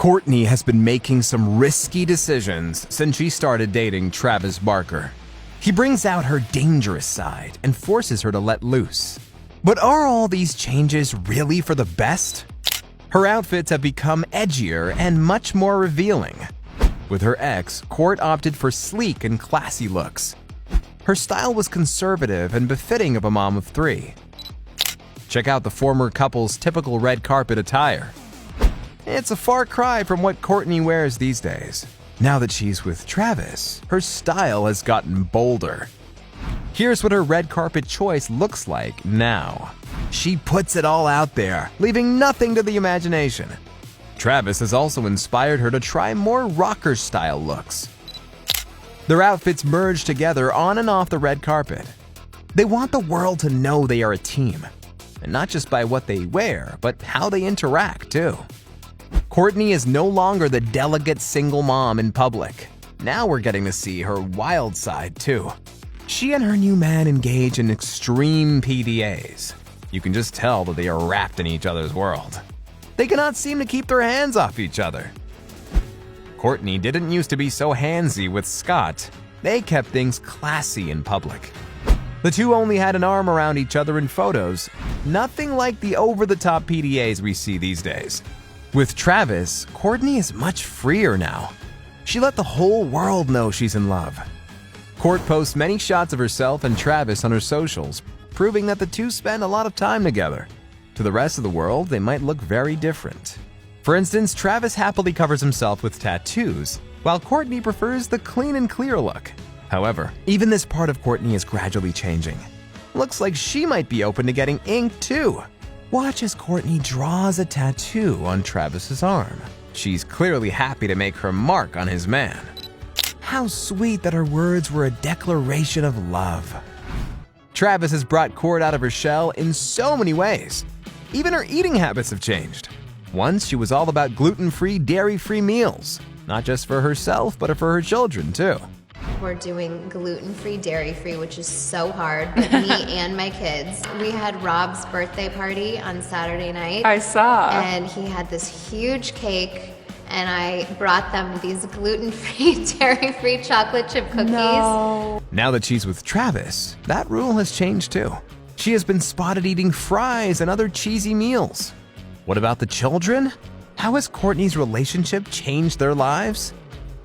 Kourtney has been making some risky decisions since she started dating Travis Barker. He brings out her dangerous side and forces her to let loose. But are all these changes really for the best? Her outfits have become edgier and much more revealing. With her ex, Kourt opted for sleek and classy looks. Her style was conservative and befitting of a mom of three. Check out the former couple's typical red carpet attire. It's a far cry from what Kourtney wears these days. Now that she's with Travis, her style has gotten bolder. Here's what her red carpet choice looks like now. She puts it all out there, leaving nothing to the imagination. Travis has also inspired her to try more rocker-style looks. Their outfits merge together on and off the red carpet. They want the world to know they are a team, and not just by what they wear, but how they interact too. Kourtney is no longer the delicate single mom in public. Now we're getting to see her wild side too. She and her new man engage in extreme PDAs. You can just tell that they are wrapped in each other's world. They cannot seem to keep their hands off each other. Kourtney didn't used to be so handsy with Scott. They kept things classy in public. The two only had an arm around each other in photos, nothing like the over-the-top PDAs we see these days. With Travis, Kourtney is much freer now. She let the whole world know she's in love. Kourt posts many shots of herself and Travis on her socials, proving that the two spend a lot of time together. To the rest of the world, they might look very different. For instance, Travis happily covers himself with tattoos, while Kourtney prefers the clean and clear look. However, even this part of Kourtney is gradually changing. Looks like she might be open to getting ink too. Watch as Kourtney draws a tattoo on Travis's arm. She's clearly happy to make her mark on his man. How sweet that her words were a declaration of love. Travis has brought Kourt out of her shell in so many ways. Even her eating habits have changed. Once she was all about gluten-free, dairy-free meals, not just for herself, but for her children too. We're doing gluten-free, dairy-free, which is so hard, but me and my kids. We had Rob's birthday party on Saturday night. I saw. And he had this huge cake, and I brought them these gluten-free, dairy-free chocolate chip cookies. No. Now that she's with Travis, that rule has changed too. She has been spotted eating fries and other cheesy meals. What about the children? How has Kourtney's relationship changed their lives?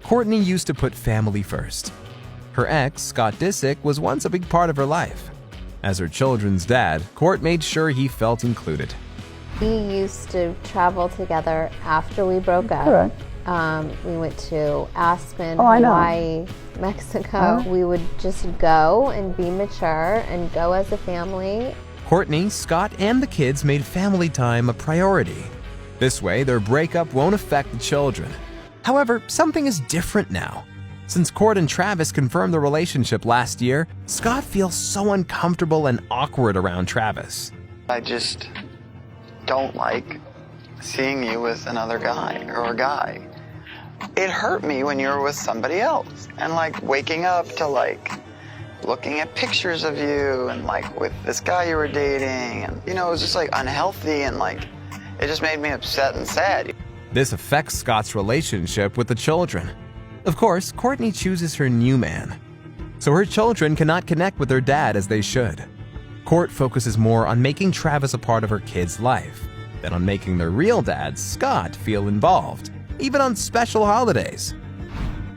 Kourtney used to put family first. Her ex, Scott Disick, was once a big part of her life. As her children's dad, Kourt made sure he felt included. We used to travel together after we broke up. Correct. We went to Aspen, Oh, I know. Hawaii, Mexico. Oh. We would just go and be mature and go as a family. Kourtney, Scott, and the kids made family time a priority. This way, their breakup won't affect the children. However, something is different now. Since Kourt and Travis confirmed the relationship last year, Scott feels so uncomfortable and awkward around Travis. I just don't like seeing you with another guy or a guy. It hurt me when you were with somebody else, and like waking up to like looking at pictures of you and like with this guy you were dating, and you know, it was just like unhealthy, and like it just made me upset and sad. This affects Scott's relationship with the children. Of course, Kourtney chooses her new man, so her children cannot connect with their dad as they should. Kourt focuses more on making Travis a part of her kids' life than on making their real dad, Scott, feel involved, even on special holidays.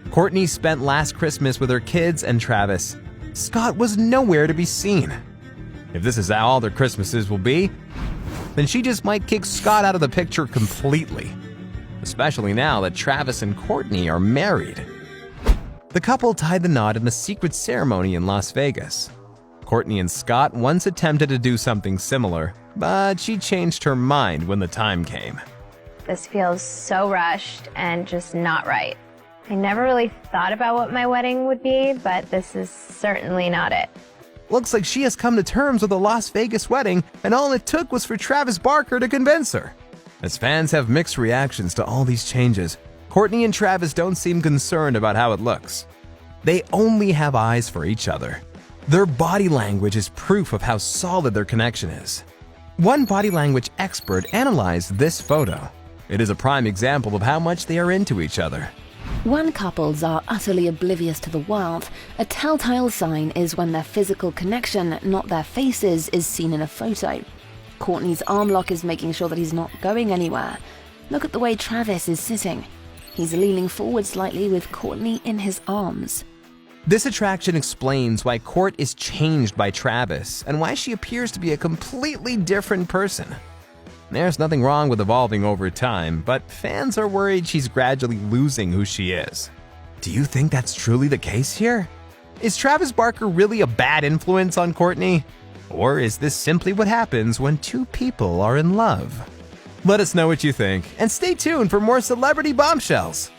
Kourtney spent last Christmas with her kids and Travis. Scott was nowhere to be seen. If this is how all their Christmases will be, then she just might kick Scott out of the picture completely. Especially now that Travis and Kourtney are married. The couple tied the knot in a secret ceremony in Las Vegas. Kourtney and Scott once attempted to do something similar, but she changed her mind when the time came. This feels so rushed and just not right. I never really thought about what my wedding would be, but this is certainly not it. Looks like she has come to terms with a Las Vegas wedding, and all it took was for Travis Barker to convince her. As fans have mixed reactions to all these changes, Kourtney and Travis don't seem concerned about how it looks. They only have eyes for each other. Their body language is proof of how solid their connection is. One body language expert analyzed this photo. It is a prime example of how much they are into each other. When couples are utterly oblivious to the world, a telltale sign is when their physical connection, not their faces, is seen in a photo. Kourtney's arm lock is making sure that he's not going anywhere. Look at the way Travis is sitting. He's leaning forward slightly with Kourtney in his arms. This attraction explains why Kourt is changed by Travis and why she appears to be a completely different person. There's nothing wrong with evolving over time, but fans are worried she's gradually losing who she is. Do you think that's truly the case here? Is Travis Barker really a bad influence on Kourtney? Or is this simply what happens when two people are in love? Let us know what you think, and stay tuned for more celebrity bombshells.